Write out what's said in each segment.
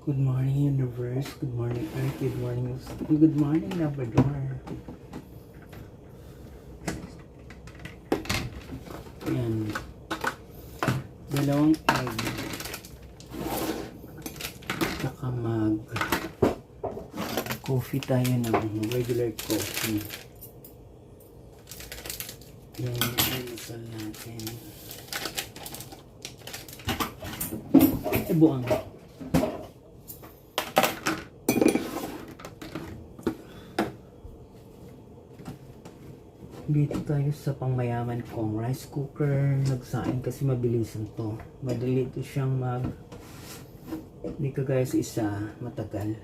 Good morning, universe. Good morning, Earth. Good morning, good morning, Labrador. Yan. Dalawang egg. Saka coffee tayo ng regular coffee. Yan yung almusal natin. Buang. Dito tayo sa pangmayaman kong rice cooker. Nagsain kasi mabilisan to. Madali ito siyang hindi ka guys isa matagal.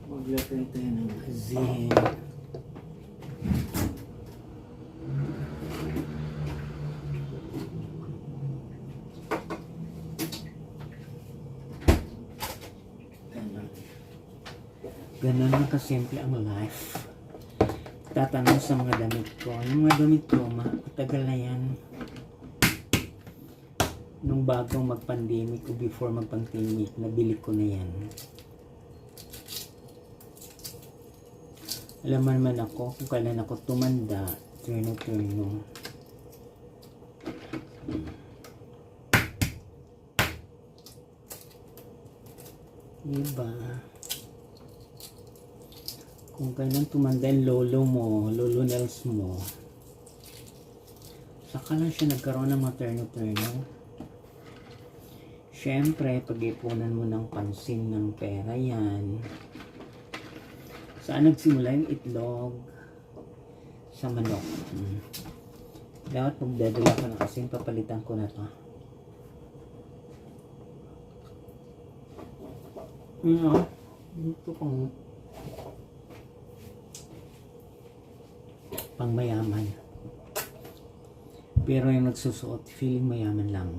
Maglagay tayo ng asin. Ganun lang kasimple ang life. Tatanong sa mga damit ko. Yung mga damit ko, matagal na yan. Nung bagong mag-pandemic o before mag-pandemic, nabili ko na yan. Alam naman ako kung kailan ako tumanda, turno-turno. Diba? Kung kailan tumanda yung lolo mo, lolo Nels mo, saka lang siya nagkaroon ng mga turno-turno. Siyempre, pag-ipunan mo ng pansin ng pera yan. Saan nagsimula yung itlog? Sa manok. Dapat magdadala ko na kasi papalitan ko na to. Ito pang pangmayaman. Pero yung nagsusuot, feeling mayaman lang.